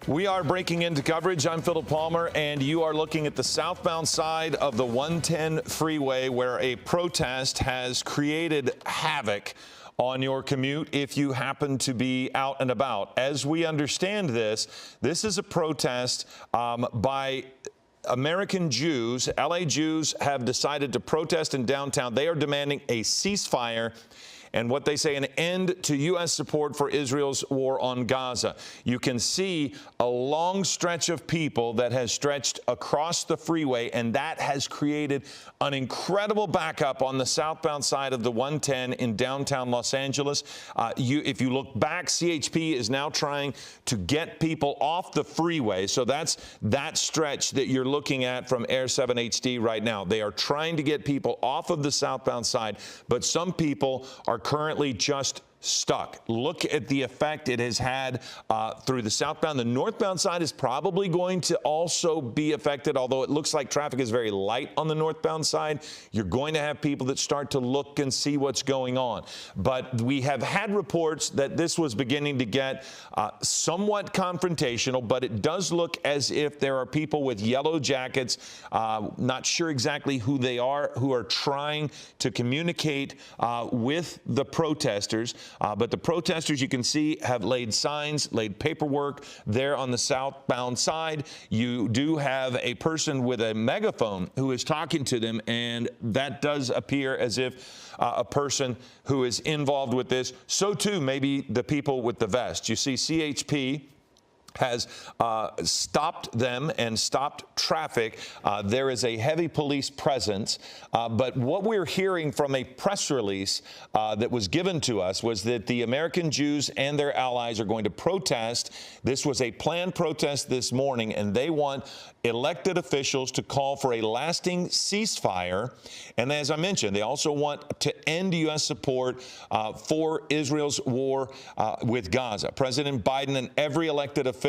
We are breaking into coverage. I'm Philip Palmer, and you are looking at the southbound side of the 110 freeway where a protest has created havoc on your commute if you happen to be out and about. As we understand this is a protest by American Jews. LA Jews have decided to protest in downtown. They are demanding a ceasefire and what they say an end to U.S. support for Israel's war on Gaza. You can see a long stretch of people that has stretched across the freeway, and that has created an incredible backup on the southbound side of the 110 in downtown Los Angeles. If you look back, CHP is now trying to get people off the freeway. So that's that stretch that you're looking at from Air 7 HD right now. They are trying to get people off of the southbound side, but some people are currently just stuck. Look at the effect it has had through the southbound. The northbound side is probably going to also be affected, although it looks like traffic is very light on the northbound side. You're going to have people that start to look and see what's going on. But we have had reports that this was beginning to get somewhat confrontational, but it does look as if there are people with yellow jackets, not sure exactly who they are, who are trying to communicate with the protesters. But the protesters, you can see, have laid signs, laid paperwork there on the southbound side. You do have a person with a megaphone who is talking to them, and that does appear as if a person who is involved with this. So, too, maybe the people with the vest. You see CHP has stopped them and stopped traffic. There is a heavy police presence. But what we're hearing from a press release that was given to us was that the American Jews and their allies are going to protest. This was a planned protest this morning, and they want elected officials to call for a lasting ceasefire. And as I mentioned, they also want to end U.S. support for Israel's war with Gaza. President Biden and every elected official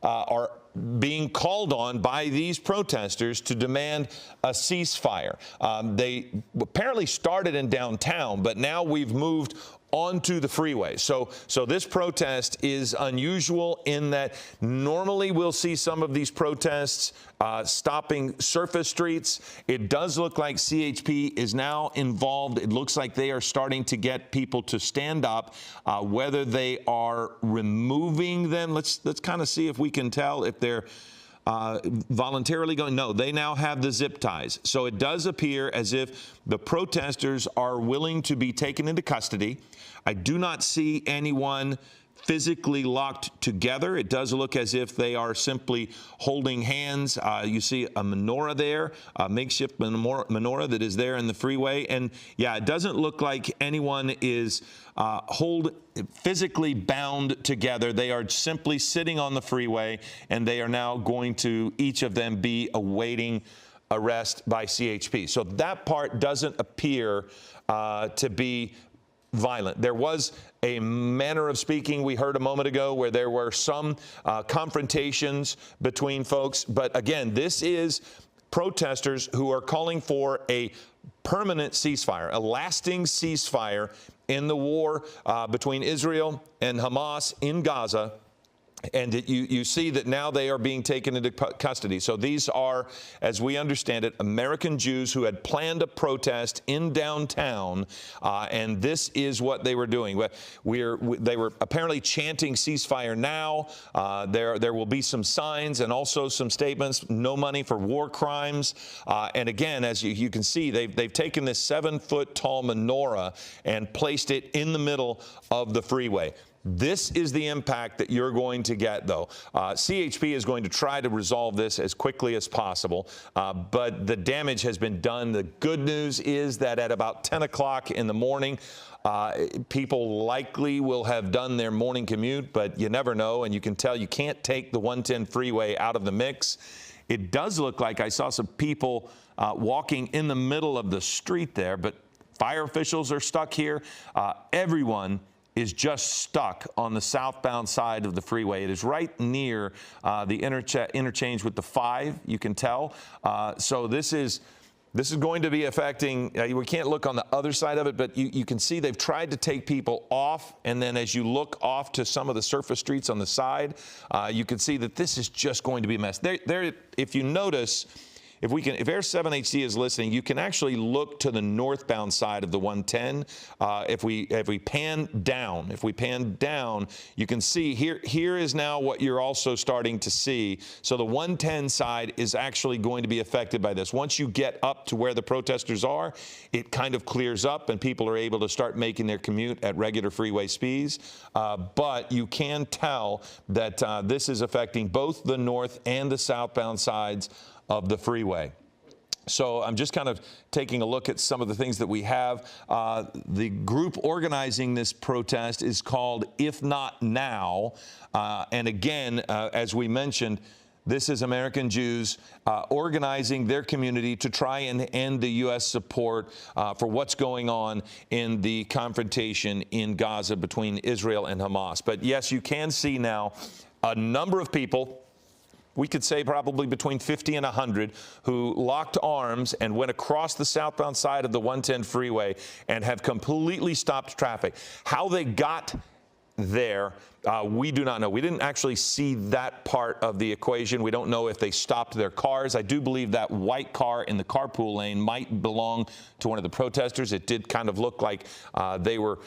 are being called on by these protesters to demand a ceasefire. They apparently started in downtown, but now we've moved onto the freeway. So this protest is unusual in that normally we'll see some of these protests stopping surface streets. It does look like CHP is now involved. It looks like they are starting to get people to stand up. Whether they are removing them, let's kind of see if we can tell if they're voluntarily going. No, they now have the zip ties. So it does appear as if the protesters are willing to be taken into custody. I do not see anyone physically locked together. It does look as if they are simply holding hands. You see a menorah there, a makeshift menorah that is there in the freeway. And yeah, it doesn't look like anyone is physically bound together. They are simply sitting on the freeway, and they are now going to, each of them, be awaiting arrest by CHP. So that part doesn't appear to be violent. There was a manner of speaking we heard a moment ago where there were some confrontations between folks. But again, this is protesters who are calling for a permanent ceasefire, a lasting ceasefire in the war between Israel and Hamas in Gaza. And you see that now they are being taken into custody. So these are, as we understand it, American Jews who had planned a protest in downtown, and this is what they were doing. They were apparently chanting ceasefire now. There will be some signs and also some statements, no money for war crimes. And again, as you can see, they've taken this 7-foot-tall menorah and placed it in the middle of the freeway. This is the impact that you're going to get, though. CHP is going to try to resolve this as quickly as possible, but the damage has been done. The good news is that at about 10 o'clock in the morning, people likely will have done their morning commute, but you never know, and you can tell you can't take the 110 freeway out of the mix. It does look like I saw some people walking in the middle of the street there, but fire officials are stuck here. Everyone is just stuck on the southbound side of the freeway. It is right near the interchange with the 5, you can tell. So this is This is going to be affecting, we can't look on the other side of it, but you can see they've tried to take people off. And then as you look off to some of the surface streets on the side, you can see that this is just going to be a mess. If you notice, if Air 7 HD is listening, you can actually look to the northbound side of the 110. If we pan down, you can see here is now what you're also starting to see. So the 110 side is actually going to be affected by this. Once you get up to where the protesters are, it kind of clears up and people are able to start making their commute at regular freeway speeds. But you can tell that this is affecting both the north and the southbound sides of the freeway. So I'm just kind of taking a look at some of the things that we have. The group organizing this protest is called If Not Now. And again, as we mentioned, this is American Jews organizing their community to try and end the U.S. support for what's going on in the confrontation in Gaza between Israel and Hamas. But yes, you can see now a number of people, we could say probably between 50 and 100, who locked arms and went across the southbound side of the 110 freeway and have completely stopped traffic. How they got there, we do not know. We didn't actually see that part of the equation. We don't know if they stopped their cars. I do believe that white car in the carpool lane might belong to one of the protesters. It did kind of look like they were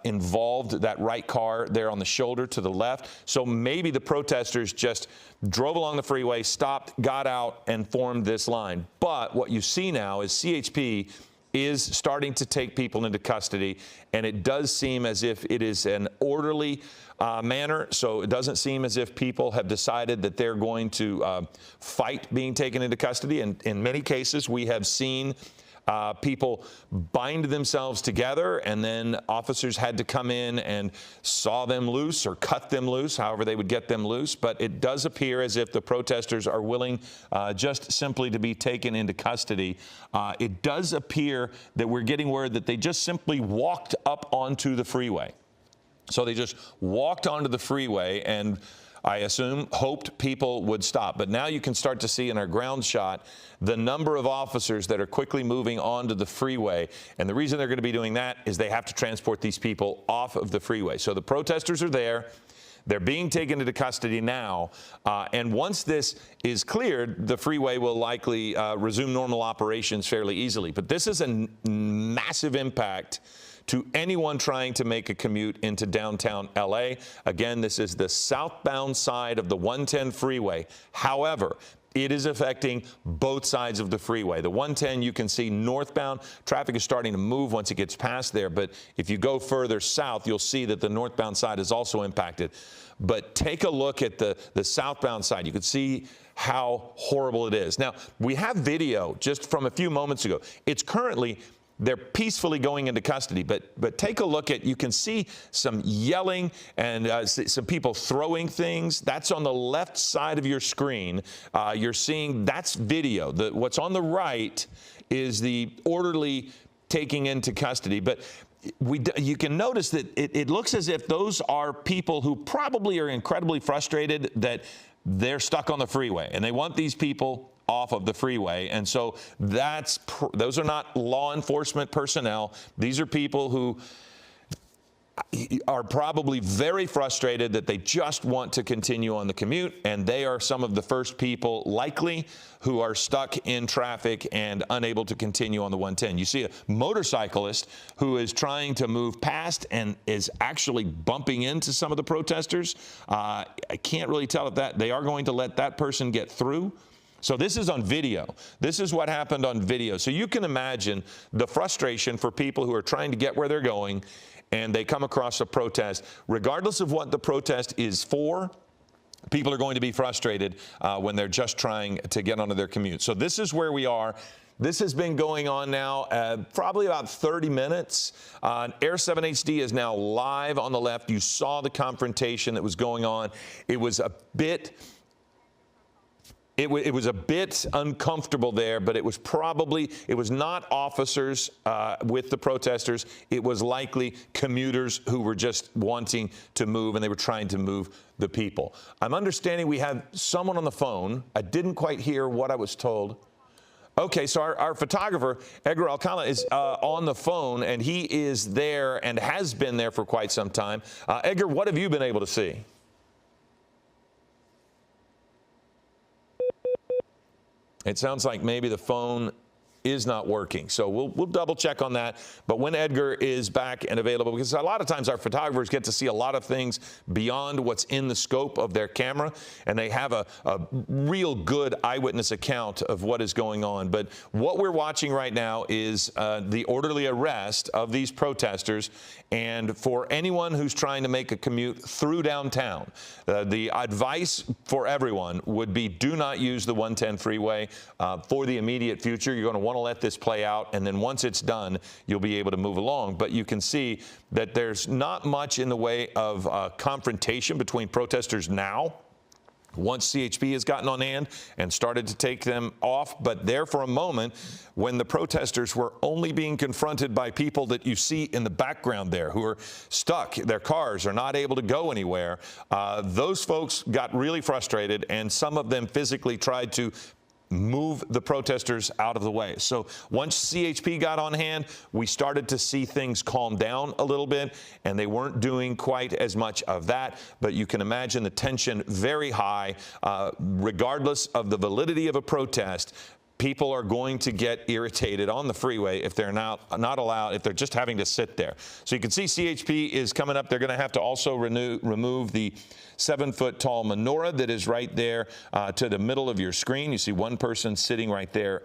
involved, that right car there on the shoulder to the left. So maybe the protesters just drove along the freeway, stopped, got out, and formed this line. But what you see now is CHP is starting to take people into custody, and it does seem as if it is an orderly manner. So it doesn't seem as if people have decided that they're going to fight being taken into custody. And in many cases, we have seen people bind themselves together, and then officers had to come in and saw them loose or cut them loose, however they would get them loose. But it does appear as if the protesters are willing just simply to be taken into custody. It does appear that we're getting word that they just simply walked up onto the freeway. So they just walked onto the freeway and I assume hoped people would stop. But now you can start to see in our ground shot the number of officers that are quickly moving onto the freeway. And the reason they're going to be doing that is they have to transport these people off of the freeway. So the protesters are there. They're being taken into custody now. And once this is cleared, the freeway will likely resume normal operations fairly easily. But this is a massive impact to anyone trying to make a commute into downtown L.A. Again, this is the southbound side of the 110 freeway. However, it is affecting both sides of the freeway. The 110, you can see northbound traffic is starting to move once it gets past there. But if you go further south, you'll see that the northbound side is also impacted. But take a look at the southbound side. You can see how horrible it is. Now, we have video just from a few moments ago. It's currently, they're peacefully going into custody, but take a look at, you can see some yelling and some people throwing things. That's on the left side of your screen. You're seeing, that's video. What's on the right is the orderly taking into custody. But you can notice that it looks as if those are people who probably are incredibly frustrated that they're stuck on the freeway, and they want these people off of the freeway. And so those are not law enforcement personnel. These are people who are probably very frustrated that they just want to continue on the commute, and they are some of the first people likely who are stuck in traffic and unable to continue on the 110. You see a motorcyclist who is trying to move past and is actually bumping into some of the protesters. I can't really tell if that they are going to let that person get through. So this is on video. This is what happened on video. So you can imagine the frustration for people who are trying to get where they're going, and they come across a protest. Regardless of what the protest is for, people are going to be frustrated when they're just trying to get onto their commute. So this is where we are. This has been going on now probably about 30 minutes. Air 7 HD is now live on the left. You saw the confrontation that was going on. It was a bit uncomfortable there, but it was not officers with the protesters. It was likely commuters who were just wanting to move, and they were trying to move the people. I'm understanding we have someone on the phone. I didn't quite hear what I was told. Okay, so our photographer, Edgar Alcala, is on the phone, and he is there and has been there for quite some time. Edgar, what have you been able to see? It sounds like maybe the phone is not working. So we'll double check on that. But when Edgar is back and available, because a lot of times our photographers get to see a lot of things beyond what's in the scope of their camera, and they have a real good eyewitness account of what is going on. But what we're watching right now is the orderly arrest of these protesters. And for anyone who's trying to make a commute through downtown, the advice for everyone would be do not use the 110 freeway for the immediate future. You're going to want to let this play out, and then once it's done, you'll be able to move along. But you can see that there's not much in the way of confrontation between protesters now, once CHP has gotten on hand and started to take them off. But there for a moment, when the protesters were only being confronted by people that you see in the background there who are stuck, their cars are not able to go anywhere, those folks got really frustrated, and some of them physically tried to move the protesters out of the way. So once CHP got on hand, we started to see things calm down a little bit, and they weren't doing quite as much of that. But you can imagine the tension very high. Regardless of the validity of a protest, people are going to get irritated on the freeway if they're not allowed, if they're just having to sit there. So you can see CHP is coming up. They're going to have to also remove the 7-foot tall menorah that is right there to the middle of your screen. You see one person sitting right there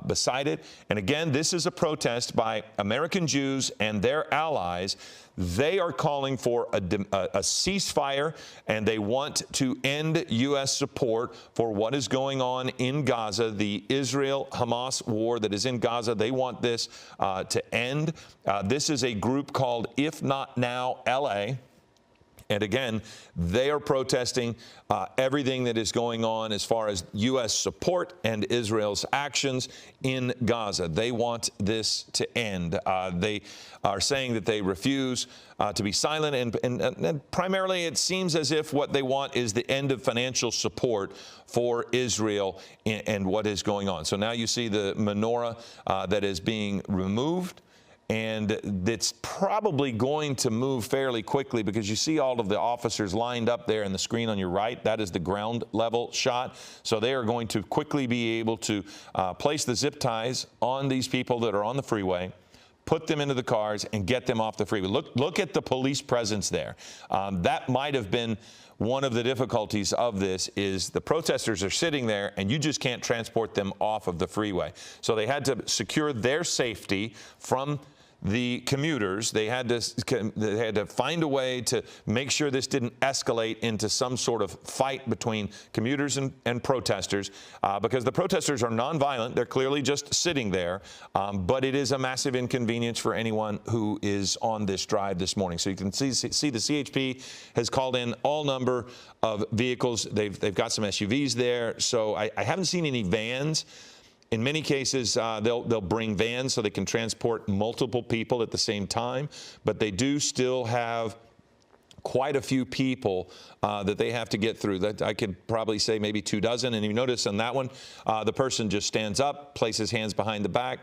beside it. And again, this is a protest by American Jews and their allies. They are calling for a ceasefire, and they want to end U.S. support for what is going on in Gaza, the Israel-Hamas war that is in Gaza. They want this to end. This is a group called If Not Now LA. And again, they are protesting everything that is going on as far as U.S. support and Israel's actions in Gaza. They want this to end. They are saying that they refuse to be silent, and primarily it seems as if what they want is the end of financial support for Israel and what is going on. So now you see the menorah that is being removed. And it's probably going to move fairly quickly because you see all of the officers lined up there in the screen on your right. That is the ground level shot. So they are going to quickly be able to place the zip ties on these people that are on the freeway, put them into the cars, and get them off the freeway. Look at the police presence there. That might have been one of the difficulties of this, is the protesters are sitting there and you just can't transport them off of the freeway. So they had to secure their safety from the commuters. They had to find a way to make sure this didn't escalate into some sort of fight between commuters and protesters, because the protesters are nonviolent. They're clearly just sitting there, but it is a massive inconvenience for anyone who is on this drive this morning. So you can see the CHP has called in all number of vehicles. They've got some SUVs there. So I haven't seen any vans. In many cases, they'll bring vans so they can transport multiple people at the same time, but they do still have quite a few people that they have to get through. That I could probably say maybe 24. And you notice on that one, the person just stands up, places hands behind the back,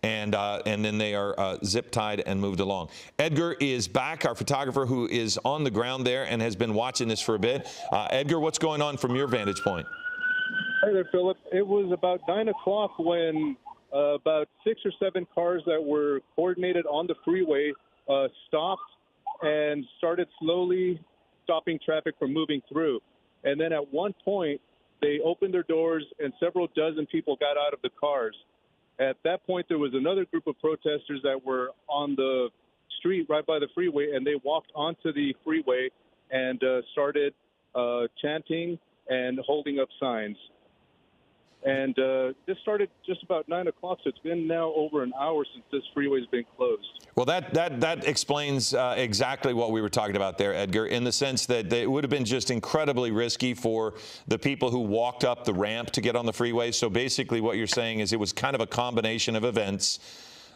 and then they are zip tied and moved along. Edgar is back, our photographer who is on the ground there and has been watching this for a bit. Edgar, what's going on from your vantage point? Hi there, Philip. It was about 9 o'clock when about 6 or 7 cars that were coordinated on the freeway stopped and started slowly stopping traffic from moving through. And then at one point, they opened their doors and several dozen people got out of the cars. At that point, there was another group of protesters that were on the street right by the freeway, and they walked onto the freeway and started chanting and holding up signs. And this started just about 9 o'clock, so it's been now over an hour since this freeway's been closed. Well, that explains exactly what we were talking about there, Edgar, in the sense that it would have been just incredibly risky for the people who walked up the ramp to get on the freeway. So basically what you're saying is it was kind of a combination of events.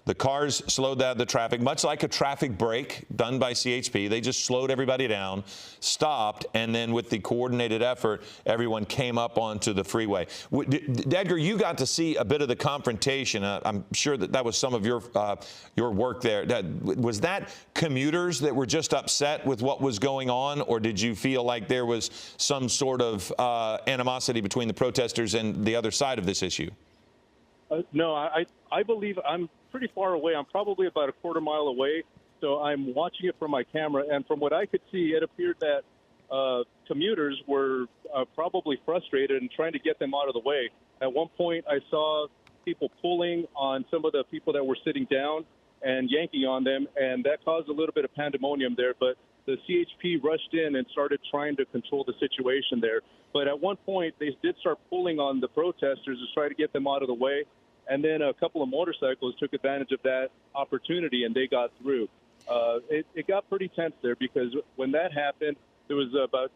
The cars slowed down the traffic, much like a traffic brake done by CHP. They just slowed everybody down, stopped, and then with the coordinated effort, everyone came up onto the freeway. Edgar, you got to see a bit of the confrontation. I'm sure that was some of your work there. Was that commuters that were just upset with what was going on, or did you feel like there was some sort of animosity between the protesters and the other side of this issue? No, I believe I'm pretty far away. I'm probably about a quarter mile away, so I'm watching it from my camera. And from what I could see, it appeared that commuters were probably frustrated and trying to get them out of the way. At one point, I saw people pulling on some of the people that were sitting down and yanking on them, and that caused a little bit of pandemonium there. But the CHP rushed in and started trying to control the situation there. But at one point, they did start pulling on the protesters to try to get them out of the way. And then a couple of motorcycles took advantage of that opportunity, and they got through. It got pretty tense there because when that happened, there was about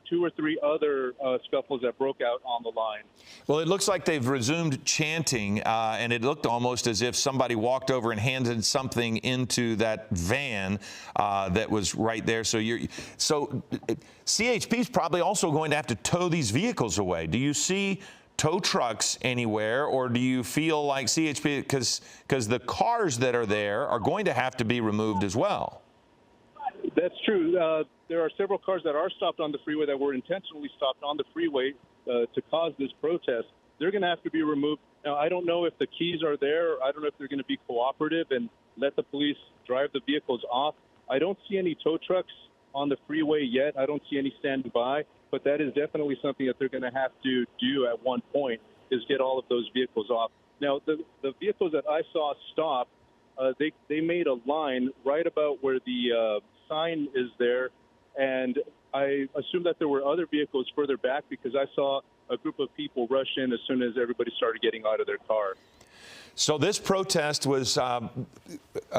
2 or 3 other scuffles that broke out on the line. Well, it looks like they've resumed chanting, and it looked almost as if somebody walked over and handed something into that van that was right there. So CHP is probably also going to have to tow these vehicles away. Do you see tow trucks anywhere, or do you feel like CHP, because the cars that are there are going to have to be removed as well? That's true. There are several cars that are stopped on the freeway that were intentionally stopped on the freeway to cause this protest. They're going to have to be removed. Now, I don't know if the keys are there. I don't know if they're going to be cooperative and let the police drive the vehicles off. I don't see any tow trucks on the freeway yet. I don't see any standing by, but that is definitely something that they're going to have to do at one point, is get all of those vehicles off. Now, the vehicles that I saw stop, they made a line right about where the sign is there, and I assume that there were other vehicles further back because I saw a group of people rush in as soon as everybody started getting out of their car. So this protest was a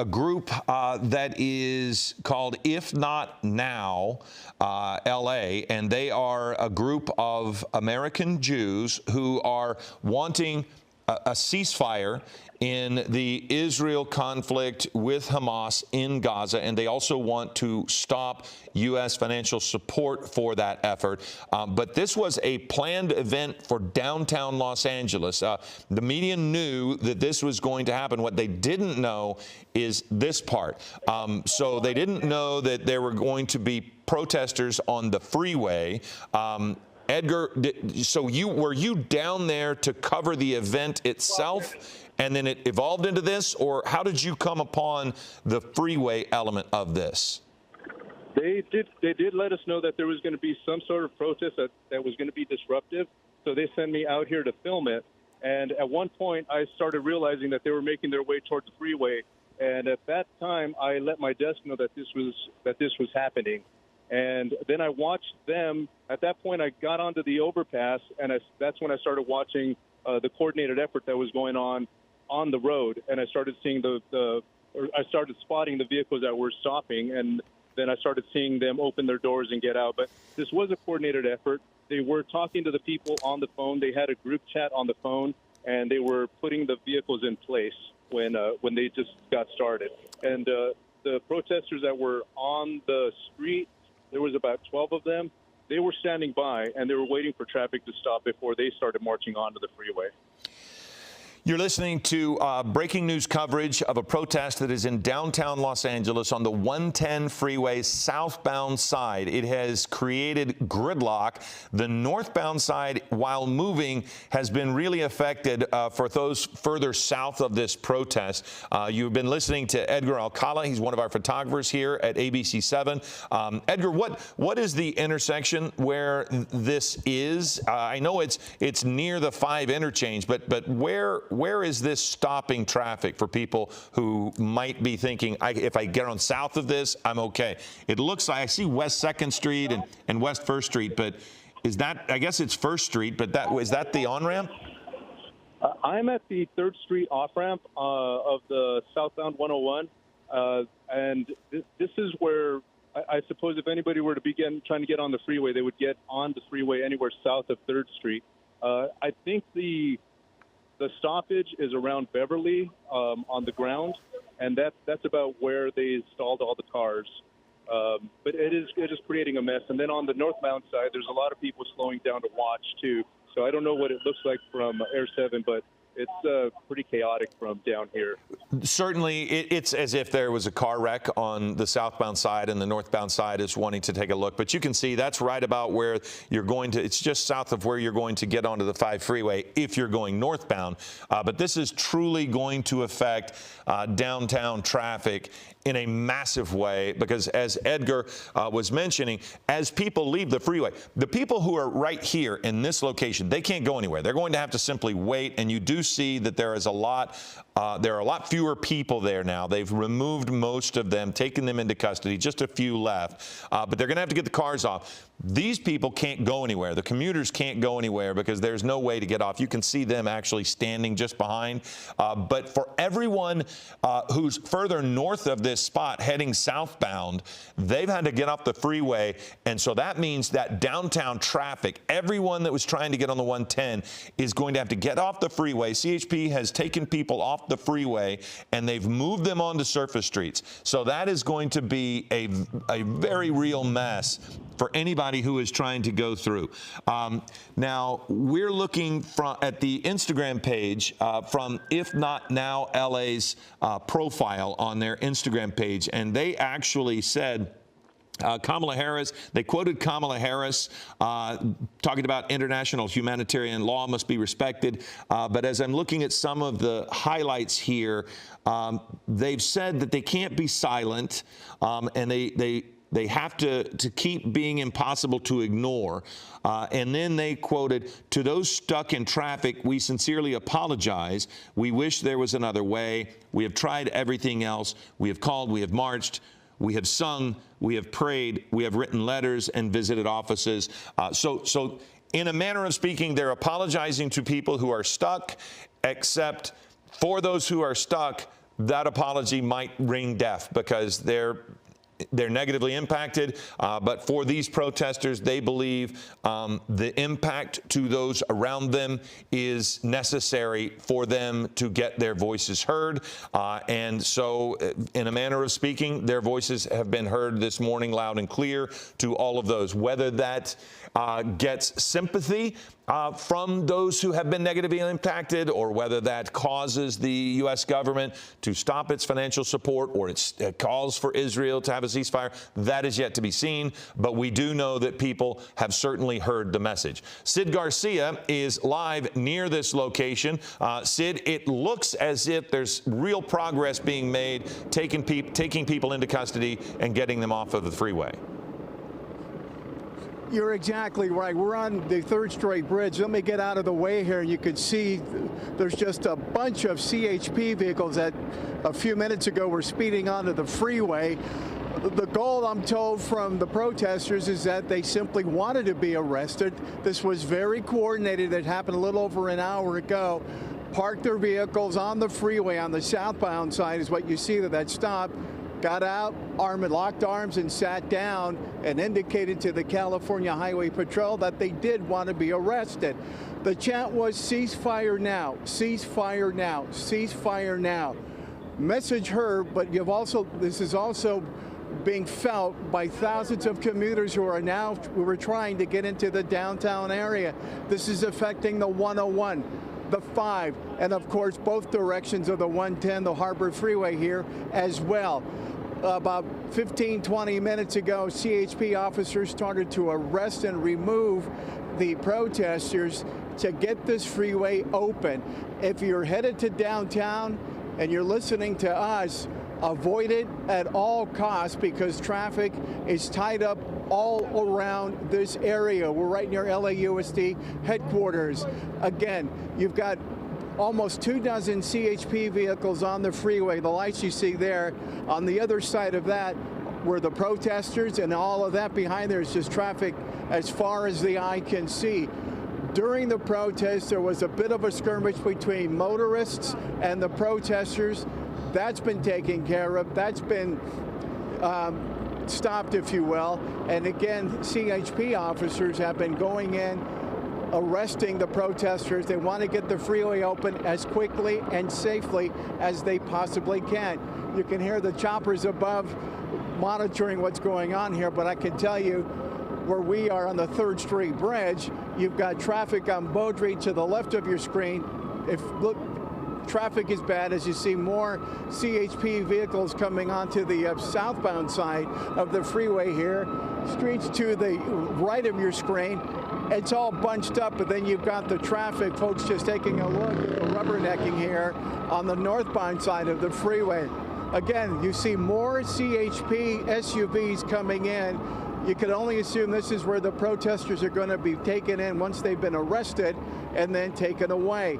group that is called If Not Now LA, and they are a group of American Jews who are wanting a ceasefire in the Israel conflict with Hamas in Gaza, and they also want to stop U.S. financial support for that effort. But this was a planned event for downtown Los Angeles. The media knew that this was going to happen. What they didn't know is this part. So they didn't know that there were going to be protesters on the freeway. Edgar, so were you down there to cover the event itself, and then it evolved into this, or how did you come upon the freeway element of this? They did let us know that there was going to be some sort of protest that was going to be disruptive, so they sent me out here to film it. And at one point, I started realizing that they were making their way toward the freeway, and at that time, I let my desk know that this was happening. And then I watched them. At that point, I got onto the overpass, and that's when I started watching the coordinated effort that was going on the road. And I started seeing I started spotting the vehicles that were stopping, and then I started seeing them open their doors and get out. But this was a coordinated effort. They were talking to the people on the phone. They had a group chat on the phone, and they were putting the vehicles in place when they just got started. And the protesters that were on the street, there was about 12 of them. They were standing by, and they were waiting for traffic to stop before they started marching onto the freeway. You're listening to breaking news coverage of a protest that is in downtown Los Angeles on the 110 freeway southbound side. It has created gridlock. The northbound side, while moving, has been really affected for those further south of this protest. You've been listening to Edgar Alcala. He's one of our photographers here at ABC7. Edgar, what is the intersection where this is? I know it's near the 5 interchange, but where is this stopping traffic for people who might be thinking, if I get on south of this, I'm okay? It looks like I see West 2nd Street and West 1st Street, but is that, I guess it's 1st Street, but is that the on-ramp? I'm at the 3rd Street off-ramp of the southbound 101, and this is where I suppose if anybody were to begin trying to get on the freeway, they would get on the freeway anywhere south of 3rd Street. I think the The stoppage is around Beverly on the ground, and that's about where they installed all the cars. But it is creating a mess. And then on the northbound side, there's a lot of people slowing down to watch too. So I don't know what it looks like from Air 7, but it's pretty chaotic from down here. Certainly, it's as if there was a car wreck on the southbound side and the northbound side is wanting to take a look. But you can see that's right about where you're going to. It's just south of where you're going to get onto the 5 freeway if you're going northbound. But this is truly going to affect downtown traffic in a massive way, because as Edgar was mentioning, as people leave the freeway, the people who are right here in this location, they can't go anywhere. They're going to have to simply wait, and you do see that there are a lot fewer people there now. They've removed most of them, taken them into custody, just a few left, but they're going to have to get the cars off. These people can't go anywhere. The commuters can't go anywhere because there's no way to get off. You can see them actually standing just behind. But for everyone who's further north of this spot heading southbound, they've had to get off the freeway. And so that means that downtown traffic, everyone that was trying to get on the 110 is going to have to get off the freeway. CHP has taken people off the freeway and they've moved them onto surface streets. So that is going to be a very real mess for anybody who is trying to go through. Now, we're looking at the Instagram page from If Not Now LA's profile on their Instagram page, and they actually said, Kamala Harris, they quoted Kamala Harris talking about international humanitarian law must be respected. But as I'm looking at some of the highlights here, they've said that they can't be silent, and they have to keep being impossible to ignore. And then they quoted, to those stuck in traffic, we sincerely apologize. We wish there was another way. We have tried everything else. We have called, we have marched, we have sung, we have prayed, we have written letters and visited offices. So in a manner of speaking, they're apologizing to people who are stuck, except for those who are stuck, that apology might ring deaf because they're negatively impacted, but for these protesters, they believe the impact to those around them is necessary for them to get their voices heard. And so, in a manner of speaking, their voices have been heard this morning loud and clear to all of those. Whether that gets sympathy from those who have been negatively impacted, or whether that causes the U.S. government to stop its financial support, or it calls for Israel to have a ceasefire, that is yet to be seen. But we do know that people have certainly heard the message. Sid Garcia is live near this location. Sid, it looks as if there's real progress being made, taking people into custody and getting them off of the freeway. You're exactly right. We're on the 3rd Street Bridge. Let me get out of the way here. You can see there's just a bunch of CHP vehicles that a few minutes ago were speeding onto the freeway. The goal, I'm told from the protesters, is that they simply wanted to be arrested. This was very coordinated. It happened a little over an hour ago. Parked their vehicles on the freeway on the southbound side is what you see that stopped. Got out, locked arms, and sat down and indicated to the California Highway Patrol that they did want to be arrested. The chant was ceasefire now, ceasefire now, ceasefire now. Message heard, but this is also being felt by thousands of commuters who are trying to get into the downtown area. This is affecting the 101. The 5, and of course both directions of the 110, the Harbor Freeway here as well. About 15-20 minutes ago, CHP officers started to arrest and remove the protesters to get this freeway open. If you're headed to downtown and you're listening to us, avoid it at all costs because traffic is tied up all around this area. We're right near LAUSD headquarters. Again, you've got almost 24 CHP vehicles on the freeway. The lights you see there. On the other side of that were the protesters, and all of that behind there is just traffic as far as the eye can see. During the protest, there was a bit of a skirmish between motorists and the protesters. That's been taken care of. That's been stopped, if you will. And again, CHP officers have been going in, arresting the protesters. They want to get the freeway open as quickly and safely as they possibly can. You can hear the choppers above monitoring what's going on here, but I can tell you where we are on the 3rd Street Bridge, you've got traffic on Beaudry to the left of your screen. Traffic is bad as you see more CHP vehicles coming onto the southbound side of the freeway here. Streets to the right of your screen, it's all bunched up, but then you've got the traffic, folks just taking a look at the rubbernecking here on the northbound side of the freeway. Again, you see more CHP SUVs coming in. You can only assume this is where the protesters are going to be taken in once they've been arrested and then taken away.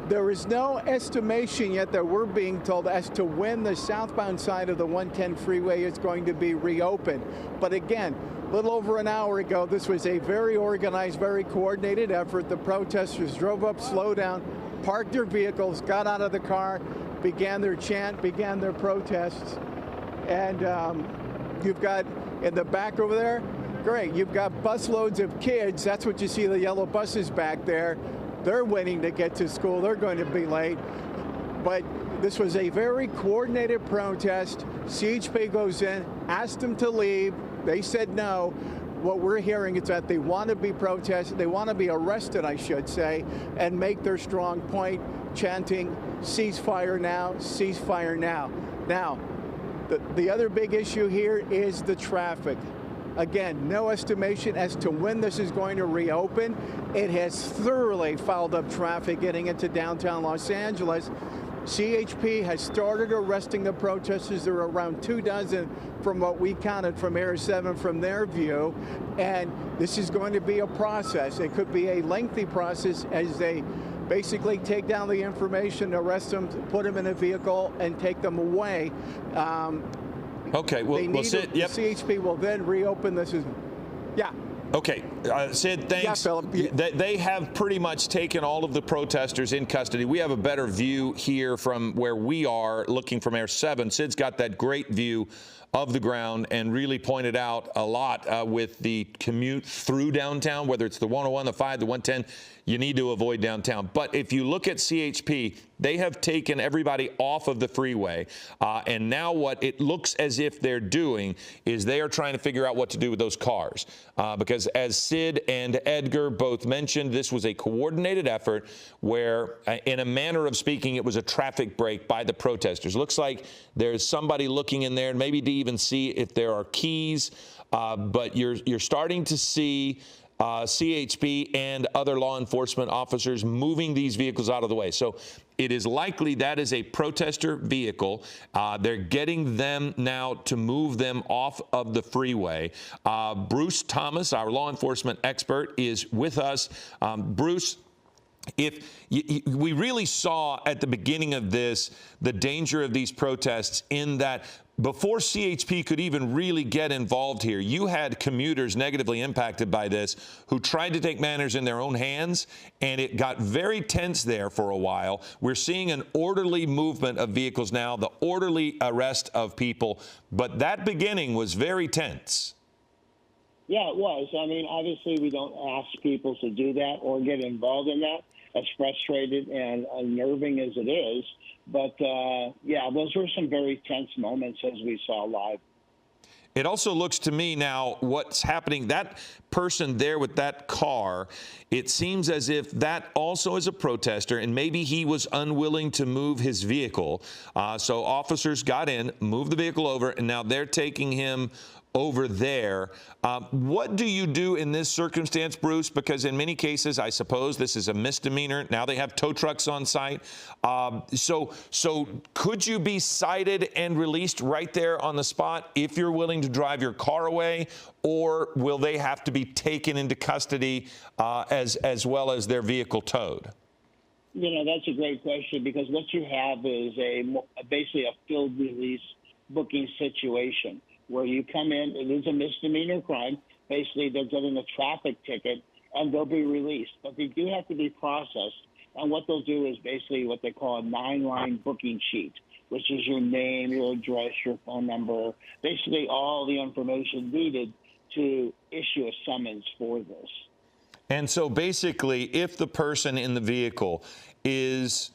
There is no estimation yet that we're being told as to when the southbound side of the 110 freeway is going to be reopened. But again, a little over an hour ago, this was a very organized, very coordinated effort. The protesters drove up, slowed down, parked their vehicles, got out of the car, began their chant, began their protests. And you've got in the back over there, great, you've got busloads of kids. That's what you see, the yellow buses back there. They're waiting to get to school. They're going to be late. But this was a very coordinated protest. CHP goes in, asked them to leave. They said no. What we're hearing is that they want to be protested. They want to be arrested, I should say, and make their strong point, chanting, ceasefire now, ceasefire now. Now, the other big issue here is the traffic. Again, no estimation as to when this is going to reopen. It has thoroughly fouled up traffic getting into downtown Los Angeles. CHP has started arresting the protesters. There are around 24 from what we counted from Air 7 from their view. And this is going to be a process. It could be a lengthy process as they basically take down the information, arrest them, put them in a vehicle, and take them away. Okay, well, Sid, yep. The CHP will then reopen this. Yeah. Okay, Sid, thanks. Yeah, Philip. Yeah. They have pretty much taken all of the protesters in custody. We have a better view here from where we are looking from Air 7. Sid's got that great view of the ground and really pointed out a lot with the commute through downtown, whether it's the 101, the 5, the 110, you need to avoid downtown. But if you look at CHP, they have taken everybody off of the freeway. And now what it looks as if they're doing is they are trying to figure out what to do with those cars. Because as Sid and Edgar both mentioned, this was a coordinated effort where, in a manner of speaking, it was a traffic break by the protesters. Looks like there's somebody looking in there, maybe to even see if there are keys. But you're starting to see CHP and other law enforcement officers moving these vehicles out of the way. So it is likely that is a protester vehicle. They're getting them now to move them off of the freeway. Bruce Thomas, our law enforcement expert, is with us. Bruce, we really saw at the beginning of this the danger of these protests in that before CHP could even really get involved here, you had commuters negatively impacted by this who tried to take matters in their own hands, and it got very tense there for a while. We're seeing an orderly movement of vehicles now, the orderly arrest of people, but that beginning was very tense. Yeah, it was. I mean, obviously we don't ask people to do that or get involved in that, as frustrated and unnerving as it is. But, yeah, those were some very tense moments as we saw live. It also looks to me now what's happening, that person there with that car, it seems as if that also is a protester, and maybe he was unwilling to move his vehicle. So officers got in, moved the vehicle over, and now they're taking him over there. What do you do in this circumstance, Bruce? Because in many cases, I suppose this is a misdemeanor. Now they have tow trucks on site. So could you be cited and released right there on the spot if you're willing to drive your car away, or will they have to be taken into custody as well as their vehicle towed? You know, that's a great question, because what you have is basically a field release booking situation, where you come in, it is a misdemeanor crime. Basically, they're getting a traffic ticket, and they'll be released. But they do have to be processed. And what they'll do is basically what they call a 9-line booking sheet, which is your name, your address, your phone number, basically all the information needed to issue a summons for this. And so basically, if the person in the vehicle is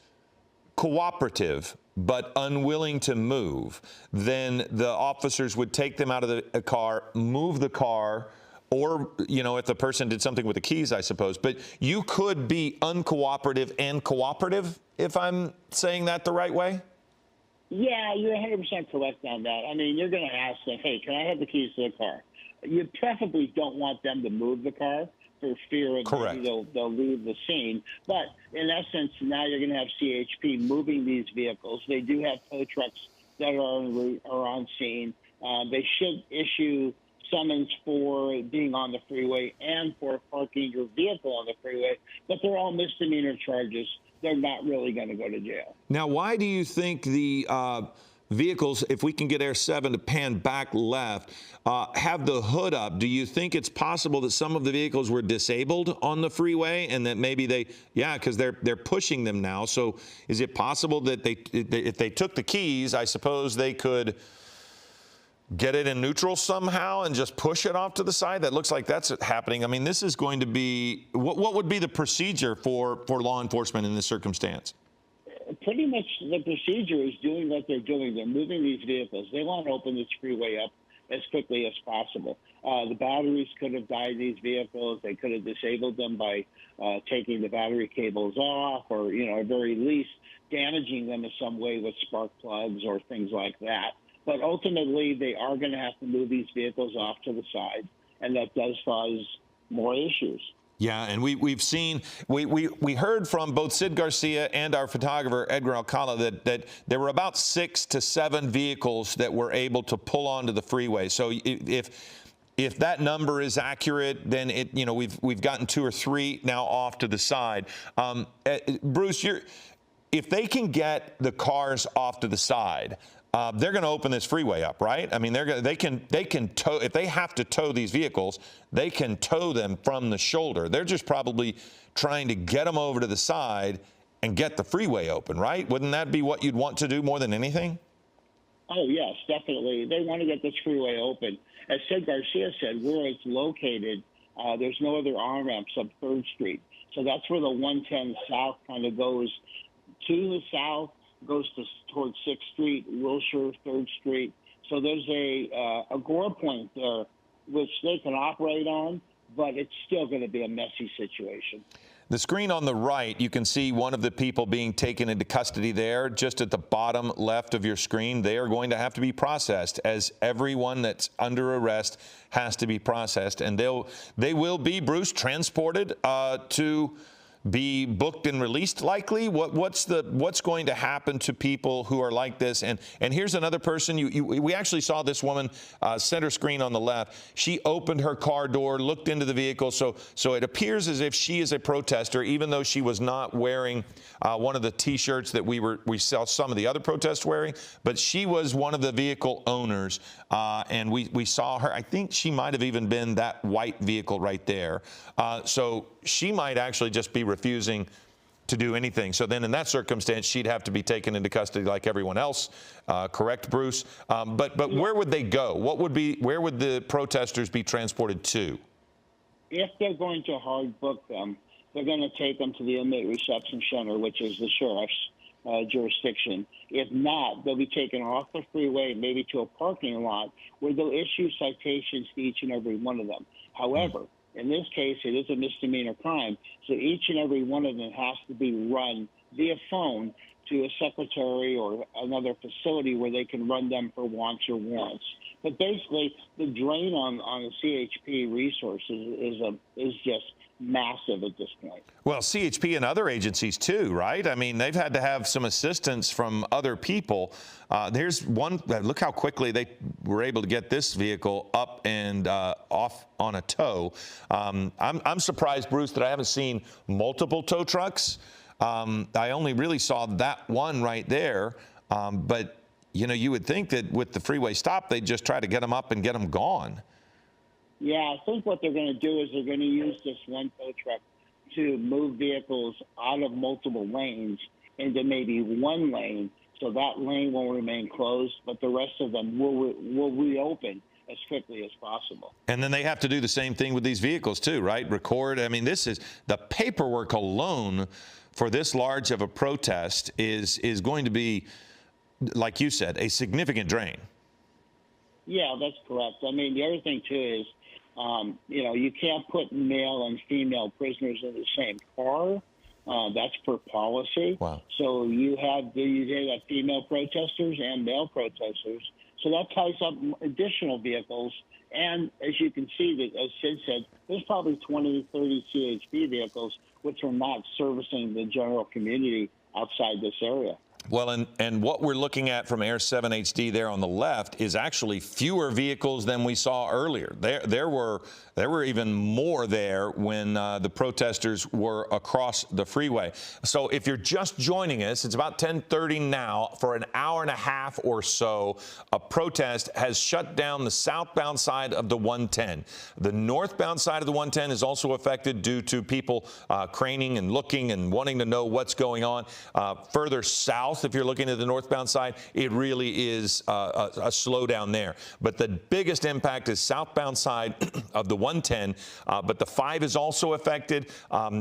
cooperative but unwilling to move, then the officers would take them out of the car, move the car, or, you know, if the person did something with the keys, I suppose. But you could be uncooperative and cooperative, if I'm saying that the right way? Yeah, you're 100% correct on that. I mean, you're going to ask them, hey, can I have the keys to the car? You preferably don't want them to move the car for fear of maybe they'll leave the scene. But in essence, now you're going to have CHP moving these vehicles. They do have tow trucks that are on scene. They should issue summons for being on the freeway and for parking your vehicle on the freeway, but they're all misdemeanor charges. They're not really going to go to jail. Now, why do you think the vehicles, if we can get Air 7 to pan back left, have the hood up? Do you think it's possible that some of the vehicles were disabled on the freeway and that maybe because they're pushing them now. So is it possible that if they took the keys, I suppose they could get it in neutral somehow and just push it off to the side? That looks like that's happening. I mean, this is going to be, what would be the procedure for law enforcement in this circumstance? Pretty much the procedure is doing what they're doing. They're moving these vehicles. They want to open this freeway up as quickly as possible. The batteries could have died in these vehicles. They could have disabled them by taking the battery cables off or, you know, at very least damaging them in some way with spark plugs or things like that. But ultimately, they are going to have to move these vehicles off to the side, and that does cause more issues. Yeah, and we've seen, we heard from both Sid Garcia and our photographer, Edgar Alcala, that there were about 6 to 7 vehicles that were able to pull onto the freeway. So if that number is accurate, then we've gotten 2 or 3 now off to the side. Bruce, if they can get the cars off to the side, they're going to open this freeway up, right? I mean, they can tow. If they have to tow these vehicles, they can tow them from the shoulder. They're just probably trying to get them over to the side and get the freeway open, right? Wouldn't that be what you'd want to do more than anything? Oh, yes, definitely. They want to get this freeway open. As Sid Garcia said, where it's located, there's no other on-ramps up 3rd Street. So that's where the 110 South kind of goes to the south, goes towards 6th Street, Wilshire, 3rd Street. So there's a gore point there, which they can operate on, but it's still going to be a messy situation. The screen on the right, you can see one of the people being taken into custody there. Just at the bottom left of your screen, they are going to have to be processed, as everyone that's under arrest has to be processed. And they will be, Bruce, transported to be booked and released likely? What's going to happen to people who are like this? And here's another person. We actually saw this woman, center screen on the left. She opened her car door, looked into the vehicle. So it appears as if she is a protester, even though she was not wearing one of the T-shirts that we saw some of the other protests wearing. But she was one of the vehicle owners, and we saw her. I think she might have even been that white vehicle right there. So she might actually just be refusing to do anything. So then in that circumstance, she'd have to be taken into custody like everyone else. Correct, Bruce? But where would they go? Where would the protesters be transported to? If they're going to hard book them, they're going to take them to the inmate reception center, which is the sheriff's jurisdiction. If not, they'll be taken off the freeway, maybe to a parking lot, where they'll issue citations to each and every one of them. However, in this case, it is a misdemeanor crime, so each and every one of them has to be run via phone to a secretary or another facility where they can run them for wants or warrants. But basically, the drain on the CHP resources is just massive at this point. Well, CHP and other agencies too, right? I mean, they've had to have some assistance from other people. There's one, look how quickly they were able to get this vehicle up and off on a tow. I'm surprised, Bruce, that I haven't seen multiple tow trucks. I only really saw that one right there. But, you know, you would think that with the freeway stop, they'd just try to get them up and get them gone. Yeah, I think what they're going to do is they're going to use this one tow truck to move vehicles out of multiple lanes into maybe one lane, so that lane will remain closed, but the rest of them will reopen as quickly as possible. And then they have to do the same thing with these vehicles too, right? Record. I mean, this is the paperwork alone for this large of a protest is going to be, like you said, a significant drain. Yeah, that's correct. I mean, the other thing too is, you can't put male and female prisoners in the same car. That's per policy. Wow. So you have female protesters and male protesters. So that ties up additional vehicles. And as you can see, that as Sid said, there's probably 20, 30 CHP vehicles which are not servicing the general community outside this area. Well, and what we're looking at from Air 7 HD there on the left is actually fewer vehicles than we saw earlier. There were even more there when the protesters were across the freeway. So if you're just joining us, it's about 10:30 now. For an hour and a half or so, a protest has shut down the southbound side of the 110. The northbound side of the 110 is also affected due to people craning and looking and wanting to know what's going on. Further south, if you're looking at the northbound side, it really is a slowdown there. But the biggest impact is southbound side of the 110, but the 5 is also affected.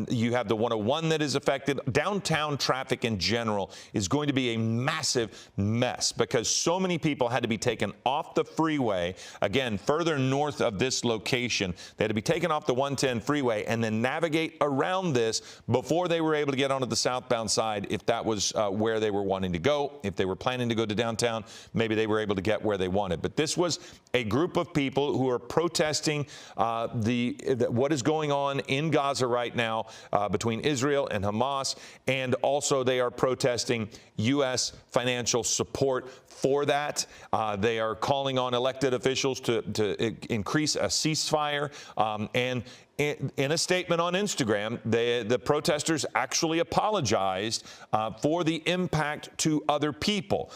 You have the 101 that is affected. Downtown traffic in general is going to be a massive mess because so many people had to be taken off the freeway. Again, further north of this location, they had to be taken off the 110 freeway and then navigate around this before they were able to get onto the southbound side if that was where they were wanting to go. If they were planning to go to downtown, maybe they were able to get where they wanted. But this was a group of people who are protesting what is going on in Gaza right now between Israel and Hamas, and also they are protesting U.S. financial support for that. They are calling on elected officials to increase a ceasefire, and in a statement on Instagram, the protesters actually apologized for the impact to other people.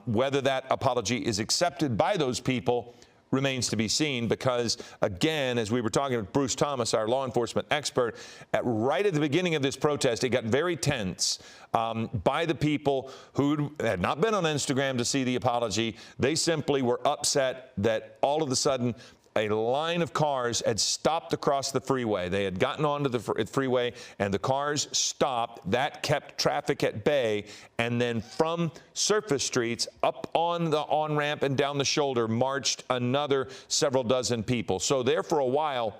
Whether that apology is accepted by those people remains to be seen because, again, as we were talking with Bruce Thomas, our law enforcement expert, right at the beginning of this protest, it got very tense by the people who had not been on Instagram to see the apology. They simply were upset that all of a sudden a line of cars had stopped across the freeway. They had gotten onto the freeway and the cars stopped. That kept traffic at bay. And then from surface streets up on the on-ramp and down the shoulder marched another several dozen people. So there for a while,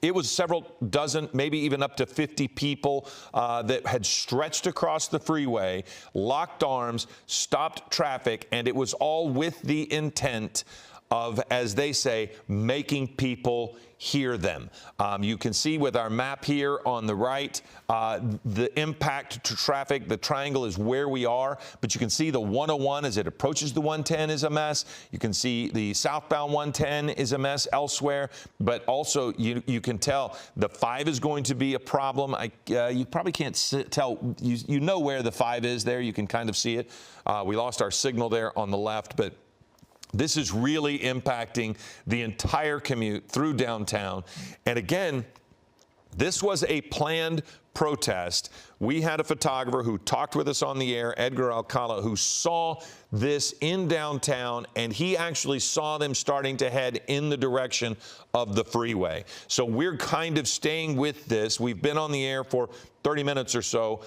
it was several dozen, maybe even up to 50 people that had stretched across the freeway, locked arms, stopped traffic, and it was all with the intent of, as they say, making people hear them. You can see with our map here on the right, the impact to traffic. The triangle is where we are, but you can see the 101 as it approaches the 110 is a mess. You can see the southbound 110 is a mess elsewhere, but also you can tell the 5 is going to be a problem. You probably can't tell. You know where the 5 is there. You can kind of see it. We lost our signal there on the left, but this is really impacting the entire commute through downtown. And again, this was a planned protest. We had a photographer who talked with us on the air, Edgar Alcala, who saw this in downtown, and he actually saw them starting to head in the direction of the freeway. So we're kind of staying with this. We've been on the air for 30 minutes or so,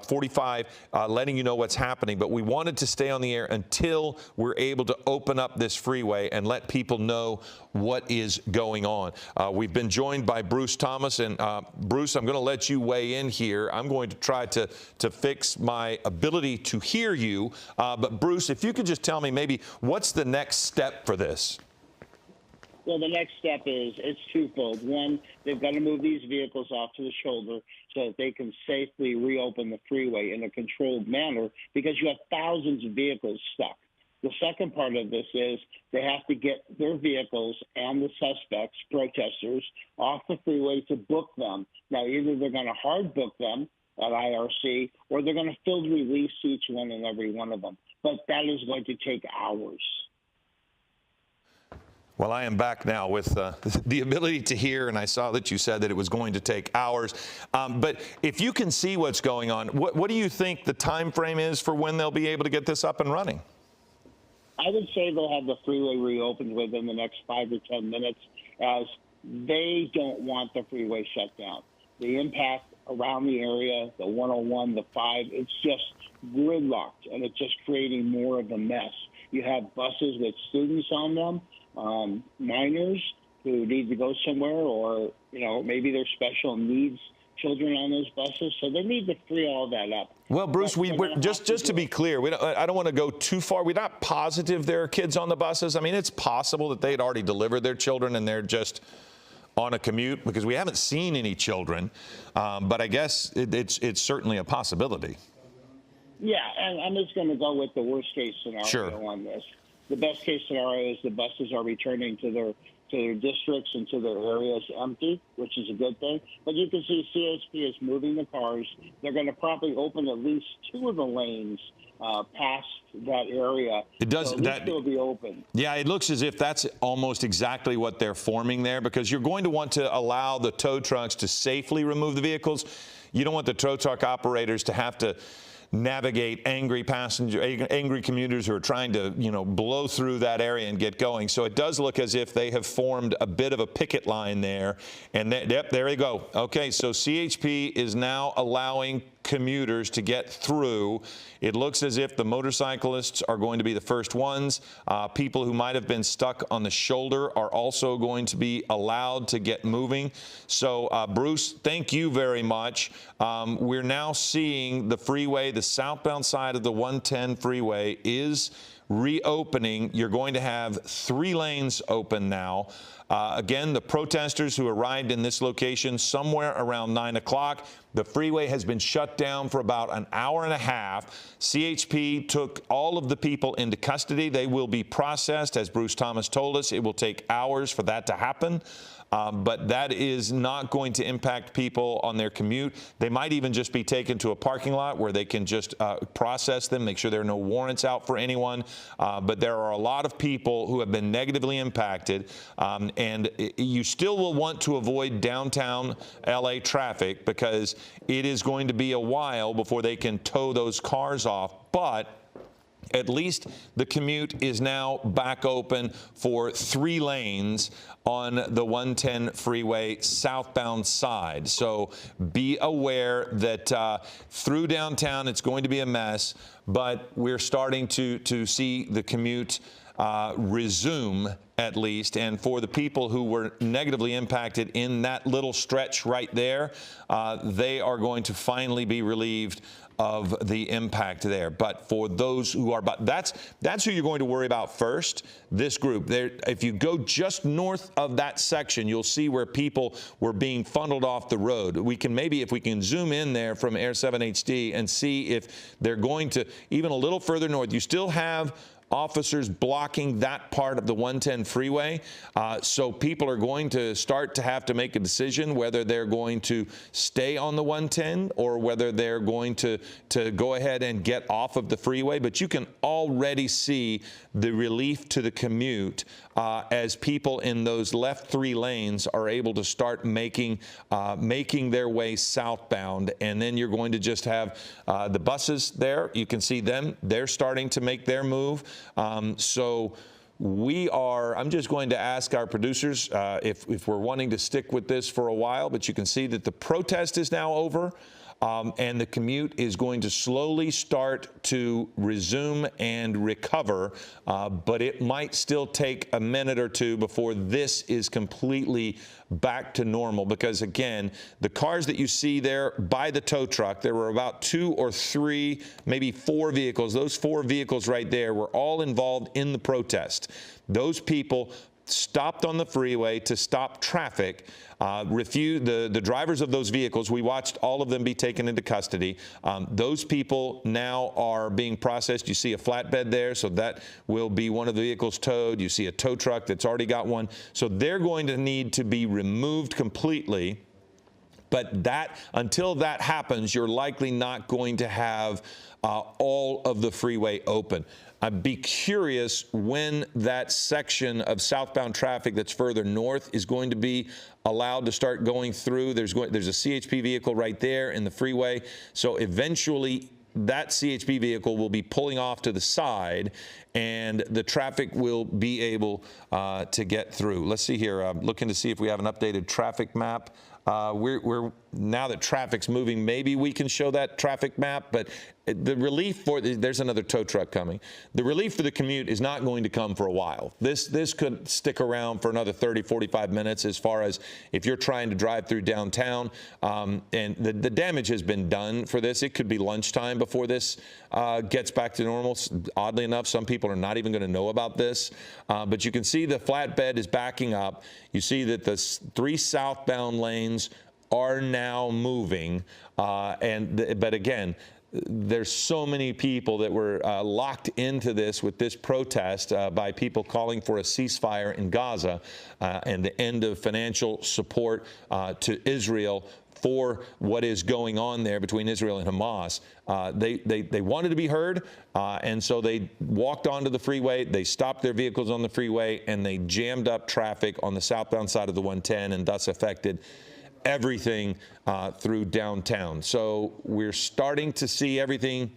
45, letting you know what's happening. But we wanted to stay on the air until we're able to open up this freeway and let people know what is going on. We've been joined by Bruce Thomas. And Bruce, I'm going to let you weigh in here. I'm going to try to fix my ability to hear you. But Bruce, if you could just tell me maybe what's the next step for this? Well, the next step is it's twofold. One, they've got to move these vehicles off to the shoulder so that they can safely reopen the freeway in a controlled manner because you have thousands of vehicles stuck. The second part of this is they have to get their vehicles and the suspects, protesters, off the freeway to book them. Now, either they're going to hard book them at IRC or they're going to field release each one and every one of them. But that is going to take hours. Well, I am back now with the ability to hear, and I saw that you said that it was going to take hours. But if you can see what's going on, what do you think the time frame is for when they'll be able to get this up and running? I would say they'll have the freeway reopened within the next 5 to 10 minutes, as they don't want the freeway shut down. The impact around the area, the 101, the 5, it's just gridlocked, and it's just creating more of a mess. You have buses with students on them, minors who need to go somewhere, or, maybe there's special needs children on those buses, so they need to free all that up. Well, Bruce, we're just to be clear, I don't want to go too far. We're not positive there are kids on the buses. I mean, it's possible that they'd already delivered their children and they're just on a commute, because we haven't seen any children. But I guess it's certainly a possibility. Yeah, and I'm just going to go with the worst case scenario on this. The best case scenario is the buses are returning to their districts and to their areas empty, which is a good thing. But you can see CHP is moving the cars. They're going to probably open at least 2 of the lanes past that area. It does. So that will be open. Yeah, it looks as if that's almost exactly what they're forming there, because you're going to want to allow the tow trucks to safely remove the vehicles. You don't want the tow truck operators to have to navigate angry commuters who are trying to, blow through that area and get going. So it does look as if they have formed a bit of a picket line there. And there you go. Okay, so CHP is now allowing commuters to get through. It looks as if the motorcyclists are going to be the first ones. People who might have been stuck on the shoulder are also going to be allowed to get moving. So, Bruce, thank you very much. We're now seeing the freeway, the southbound side of the 110 freeway is reopening. You're going to have 3 lanes open now. Again, the protesters who arrived in this location somewhere around 9 o'clock. The freeway has been shut down for about an hour and a half. CHP took all of the people into custody. They will be processed. As Bruce Thomas told us, it will take hours for that to happen. But that is not going to impact people on their commute. They might even just be taken to a parking lot where they can just process them, make sure there are no warrants out for anyone. But there are a lot of people who have been negatively impacted. And you still will want to avoid downtown LA traffic, because it is going to be a while before they can tow those cars off. But at least the commute is now back open for 3 lanes on the 110 freeway southbound side. So be aware that through downtown it's going to be a mess, but we're starting to see the commute resume, at least. And for the people who were negatively impacted in that little stretch right there, they are going to finally be relieved of the impact there. But for those who are, that's who you're going to worry about first, this group. If you go just north of that section, you'll see where people were being funneled off the road. We can maybe, if we can zoom in there from Air 7 HD and see if they're going to, even a little further north, you still have officers blocking that part of the 110 freeway. So people are going to start to have to make a decision whether they're going to stay on the 110 or whether they're going to go ahead and get off of the freeway. But you can already see the relief to the commute as people in those left 3 lanes are able to start making their way southbound. And then you're going to just have the buses there. You can see them. They're starting to make their move. So I'm just going to ask our producers if we're wanting to stick with this for a while, but you can see that the protest is now over. And the commute is going to slowly start to resume and recover, but it might still take a minute or 2 before this is completely back to normal, because, again, the cars that you see there by the tow truck, there were about 2 or 3, maybe 4 vehicles. Those 4 vehicles right there were all involved in the protest. Those people stopped on the freeway to stop traffic, refused the drivers of those vehicles. We watched all of them be taken into custody. Those people now are being processed. You see a flatbed there, so that will be one of the vehicles towed. You see a tow truck that's already got one. So they're going to need to be removed completely. But until that happens, you're likely not going to have all of the freeway open. I'd be curious when that section of southbound traffic that's further north is going to be allowed to start going through. There's a CHP vehicle right there in the freeway. So eventually that CHP vehicle will be pulling off to the side, and the traffic will be able to get through. Let's see here. I'm looking to see if we have an updated traffic map. We're now that traffic's moving, maybe we can show that traffic map, but the relief there's another tow truck coming. The relief for the commute is not going to come for a while. This could stick around for another 30, 45 minutes as far as if you're trying to drive through downtown, and the damage has been done for this. It could be lunchtime before this gets back to normal. Oddly enough, some people are not even going to know about this, but you can see the flatbed is backing up. You see that the 3 southbound lanes are now moving, but again, there's so many people that were locked into this with this protest by people calling for a ceasefire in Gaza and the end of financial support to Israel for what is going on there between Israel and Hamas. They wanted to be heard, and so they walked onto the freeway, they stopped their vehicles on the freeway, and they jammed up traffic on the southbound side of the 110 and thus affected everything through downtown. So we're starting to see everything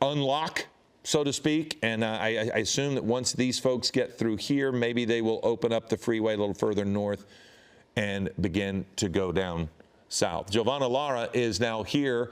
unlock, so to speak, and I assume that once these folks get through here, maybe they will open up the freeway a little further north and begin to go down south. Giovanna Lara is now here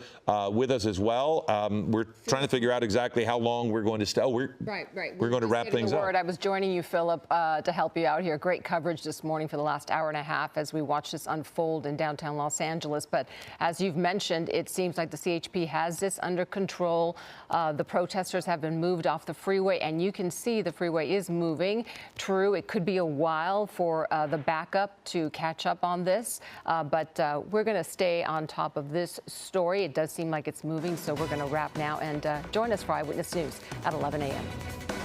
with us as well. We're trying to figure out exactly how long we're going to stay. We're going to wrap things up. I was joining you, Philip, to help you out here. Great coverage this morning for the last hour and a half as we watch this unfold in downtown Los Angeles. But as you've mentioned, it seems like the CHP has this under control. The protesters have been moved off the freeway, and you can see the freeway is moving. True, it could be a while for the backup to catch up on this, but we're going to stay on top of this story. It does seem like it's moving, so we're going to wrap now, and join us for Eyewitness News at 11 a.m.